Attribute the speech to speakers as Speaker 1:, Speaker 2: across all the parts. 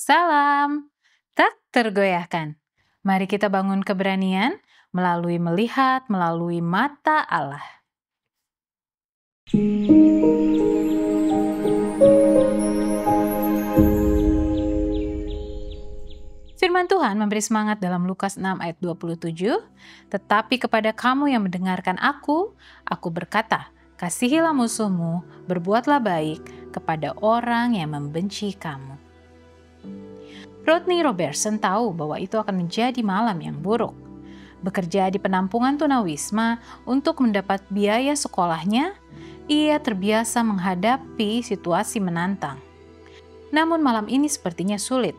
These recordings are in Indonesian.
Speaker 1: Salam, tak tergoyahkan. Mari kita bangun keberanian melalui melihat melalui mata Allah. Firman Tuhan memberi semangat dalam Lukas 6 ayat 27, tetapi kepada kamu yang mendengarkan aku berkata, kasihilah musuhmu, berbuatlah baik kepada orang yang membenci kamu. Rodney Robertson tahu bahwa itu akan menjadi malam yang buruk. Bekerja di penampungan tunawisma untuk mendapat biaya sekolahnya, ia terbiasa menghadapi situasi menantang. Namun malam ini sepertinya sulit.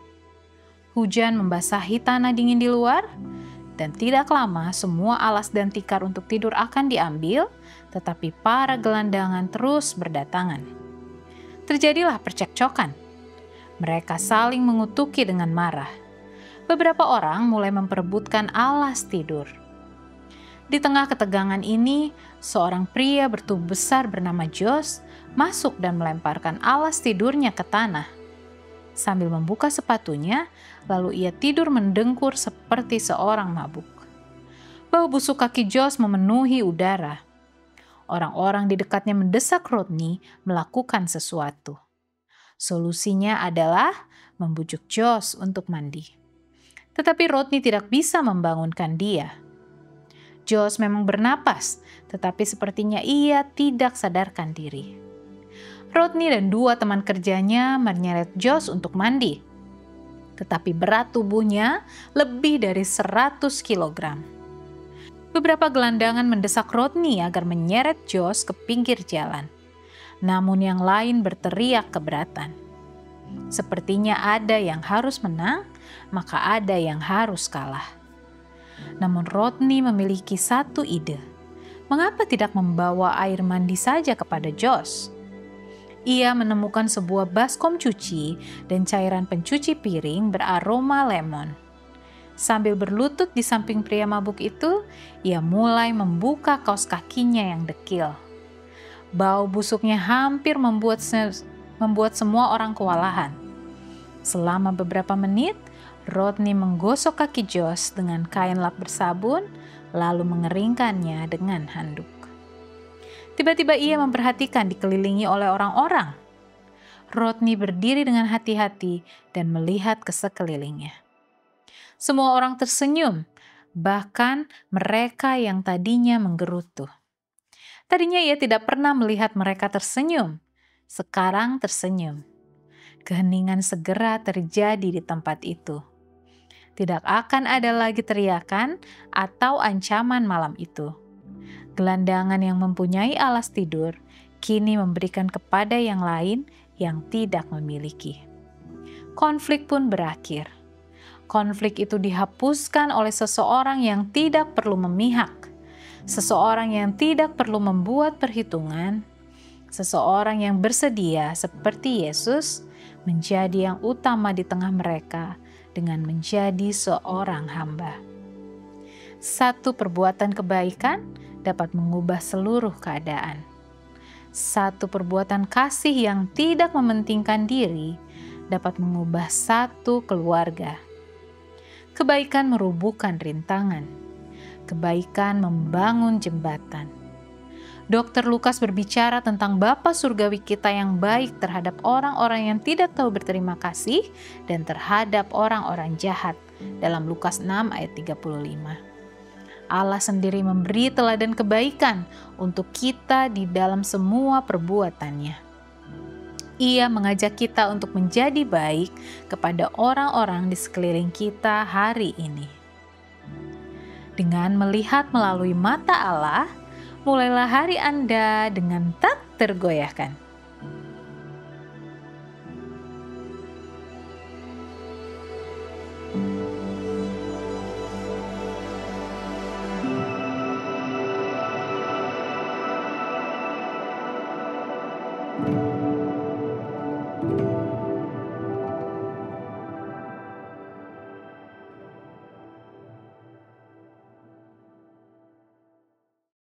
Speaker 1: Hujan membasahi tanah dingin di luar, dan tidak lama semua alas dan tikar untuk tidur akan diambil, tetapi para gelandangan terus berdatangan. Terjadilah percekcokan. Mereka saling mengutuki dengan marah. Beberapa orang mulai memperebutkan alas tidur. Di tengah ketegangan ini, seorang pria bertubuh besar bernama Josh masuk dan melemparkan alas tidurnya ke tanah. Sambil membuka sepatunya, lalu ia tidur mendengkur seperti seorang mabuk. Bau busuk kaki Josh memenuhi udara. Orang-orang di dekatnya mendesak Rodney melakukan sesuatu. Solusinya adalah membujuk Josh untuk mandi. Tetapi Rodney tidak bisa membangunkan dia. Josh memang bernapas, tetapi sepertinya ia tidak sadarkan diri. Rodney dan dua teman kerjanya menyeret Josh untuk mandi. Tetapi berat tubuhnya lebih dari 100 kg. Beberapa gelandangan mendesak Rodney agar menyeret Josh ke pinggir jalan. Namun yang lain berteriak keberatan. Sepertinya ada yang harus menang, maka ada yang harus kalah. Namun Rodney memiliki satu ide. Mengapa tidak membawa air mandi saja kepada Josh? Ia menemukan sebuah baskom cuci dan cairan pencuci piring beraroma lemon. Sambil berlutut di samping pria mabuk itu, ia mulai membuka kaos kakinya yang dekil. Bau busuknya hampir membuat semua orang kewalahan. Selama beberapa menit, Rodney menggosok kaki Josh dengan kain lap bersabun, lalu mengeringkannya dengan handuk. Tiba-tiba ia memperhatikan dikelilingi oleh orang-orang. Rodney berdiri dengan hati-hati dan melihat ke sekelilingnya. Semua orang tersenyum, bahkan mereka yang tadinya menggerutu. Tadinya ia tidak pernah melihat mereka tersenyum, sekarang tersenyum. Keheningan segera terjadi di tempat itu. Tidak akan ada lagi teriakan atau ancaman malam itu. Gelandangan yang mempunyai alas tidur kini memberikan kepada yang lain yang tidak memiliki. Konflik pun berakhir. Konflik itu dihapuskan oleh seseorang yang tidak perlu memihak. Seseorang yang tidak perlu membuat perhitungan, seseorang yang bersedia seperti Yesus menjadi yang utama di tengah mereka dengan menjadi seorang hamba. Satu perbuatan kebaikan dapat mengubah seluruh keadaan. Satu perbuatan kasih yang tidak mementingkan diri dapat mengubah satu keluarga. Kebaikan merubuhkan rintangan. Kebaikan membangun jembatan. Dr. Lukas berbicara tentang Bapa Surgawi kita yang baik terhadap orang-orang yang tidak tahu berterima kasih dan terhadap orang-orang jahat dalam Lukas 6 ayat 35. Allah sendiri memberi teladan kebaikan untuk kita di dalam semua perbuatannya. Ia mengajak kita untuk menjadi baik kepada orang-orang di sekeliling kita hari ini. Dengan melihat melalui mata Allah, mulailah hari Anda dengan tak tergoyahkan.